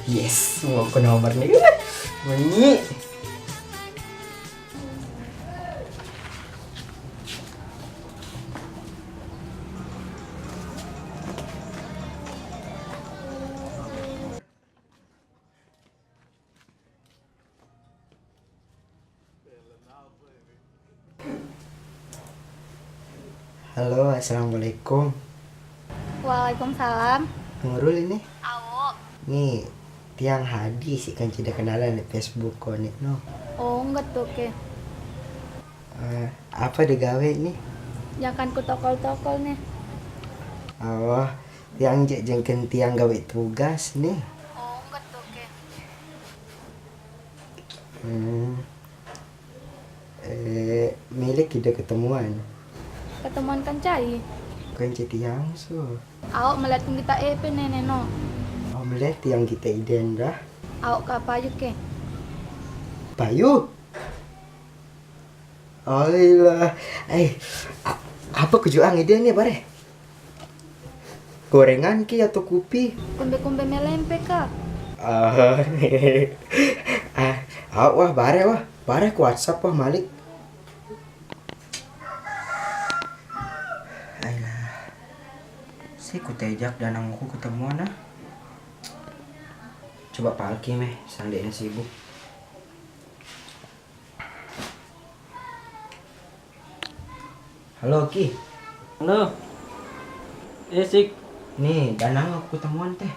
Yes, mau ke nomor nih. Bunyi. Halo, assalamualaikum. Waalaikumsalam. Nurul ini. Awo. Nih, tiang Hadi sih kan tidak kenalan di Facebook konek no. Oh, enggak tuh ke. Apa digawe nih? Jangan ku tokol-tokol nih. Oh, tiang jengken tiang gawe tugas nih. Oh, enggak tuh ke. Milik kita ketemuan. Ketemuan kan cai. Kan tiang so. Awak melihat kita nenek no. Oh, melihat tiang kita iden dah. Awak ke apa yuk ke? Payu. Oh iya. Apa kejuang ide nih bare? Gorengan ki atau kopi? Kumbe-kumbe melempe kak. Wah bare ku WhatsApp wah Malik. Ayolah. Saya ku tejak dan aku ketemuan ah. Coba palki meh, seandainya sibuk. Halo Ki. Halo. Sik. Nih, danang aku ketemuan teh.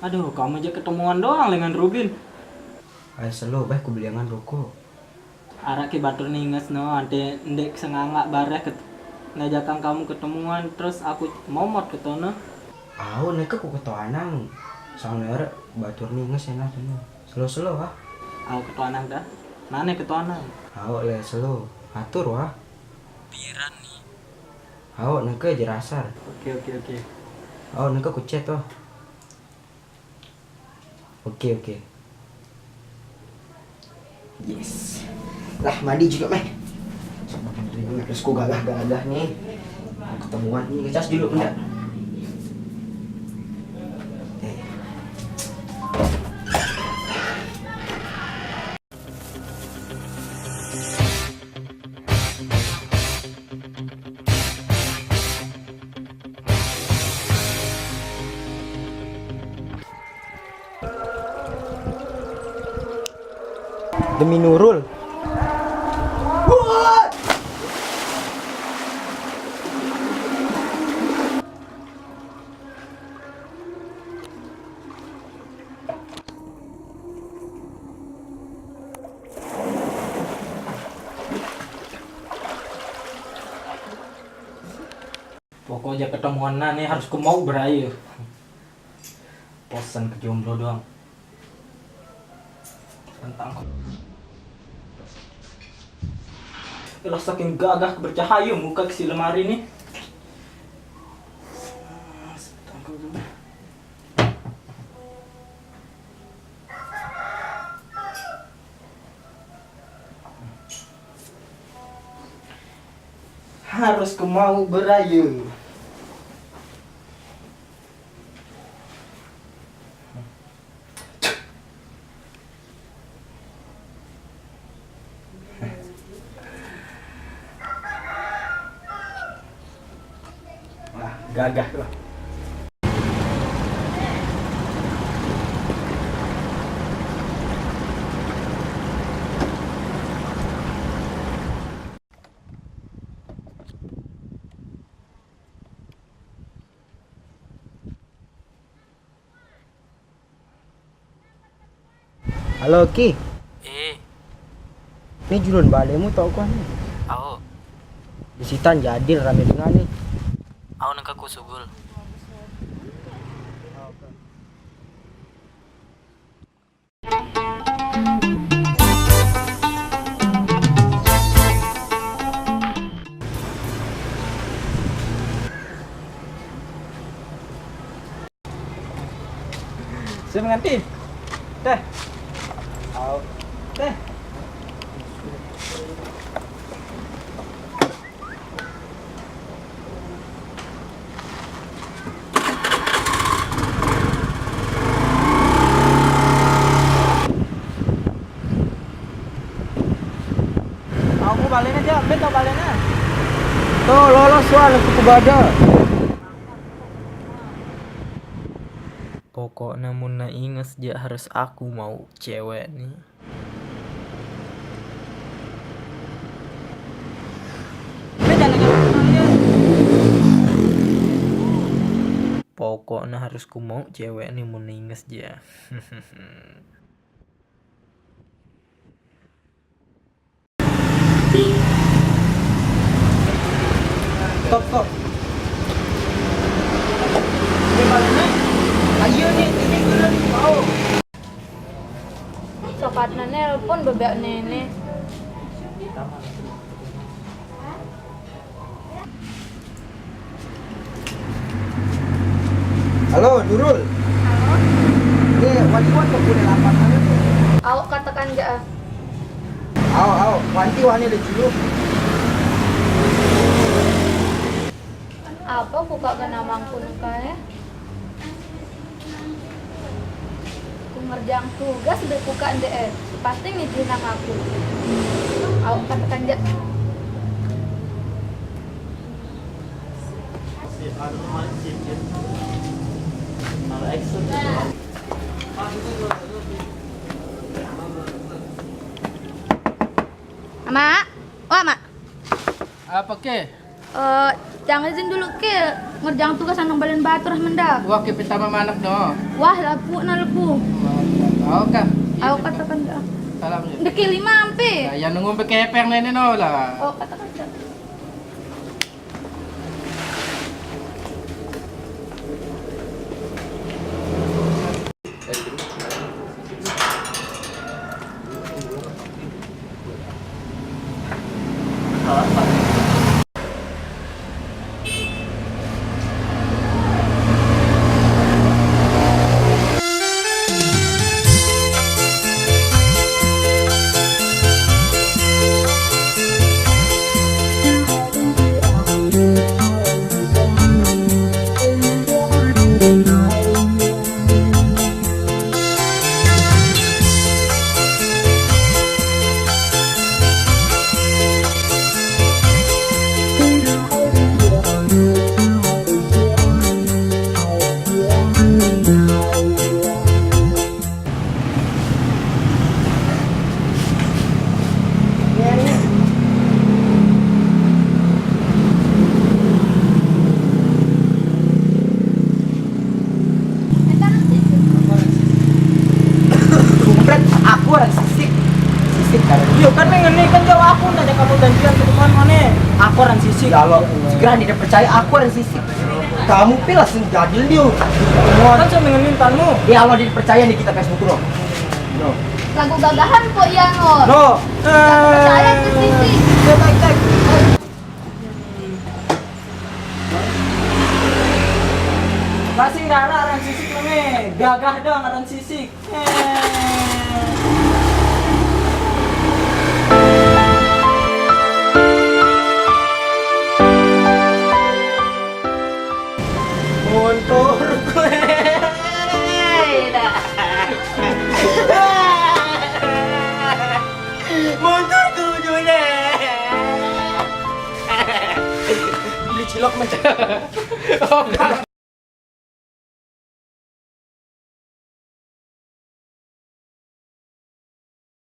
Aduh, kamu aja ketemuan doang dengan Rubin. Ayo selo bae ku beliangan rokok. Araki batur ninges no, ante ndek sengangak bareh ngajakan kamu ketemuan terus aku momot ketona. Neka ku ketuanang. Soalnya batur ninges enak ini. Selo ah. Aku ketuanan dah. Nane ketuanan. Le selo. Atur wah. Piran nih. Neka jerasar. Oke. Neka ku chat wah. Oke. Yes. Lah mandi juga meh. Terus ku gagah nih. Ketemuan nih ngecas dulu enggak? Demi Nurul. Pokoknya ketemuan nane harus ku mau berayu. Bosan ke jomblo doang. Tentang Elah saking gagah bercahaya muka si lemari nih. Harus ku mau berayu. Gagah lah. Halo Ki. Ini julun balemu tau kan nih. Aku Disitan jadil rame dengan nih. nengka kusugul. Saya menganti. Teh. Teh. Kamu balen aja, betul balennya. Tuh lolos soal aku bada. Pokoknya mun inget dia harus aku mau cewek nih. Pokoknya harus ku mau cewek nih mun inget dia. Stop. Ini balennya. Ayo nih, ini dulu mau. Sokatna nelpon bebek nenek. Halo, Nurul. Halo, Ini wanti-wanti kok udah lapangan tuh. awak katakan ja. Aw, wanti-wanti ada dulu. Apa buka ke namangku ya? Ku ngerjang tugas berbuka NDR. Pasti ngizin aku. Awak katakan ja. Mak, wah mak. Apa ke? Jangan izin dulu ke ngerjang tugas anong balen batur mendak. Wah ke pertama manak no. Wah lapu na lapu. Oh kah? Awak katakan ja. Salam ya. Deki 5 ampe. Yan nunggu pekepeng nene no lah. Awak katakan ja. Kumpret, aku orang sisik kan. Iya kan ngene kan jauh aku nanya kamu gantian ke teman mana? Aku orang sisi. Kalau segera tidak percaya aku orang sisik. Kamu pil langsung jadil dia. Kan saya menginginkanmu. Ya Allah tidak percaya nih kita Facebook no. No. Lagu gagahan kok ya ngor. No. Percaya ke sisi. Tek. Kasih rara orang sisik nge. Gagah dong orang sisik. Montor gue. Montor tujuhnya. Beli cilok macam.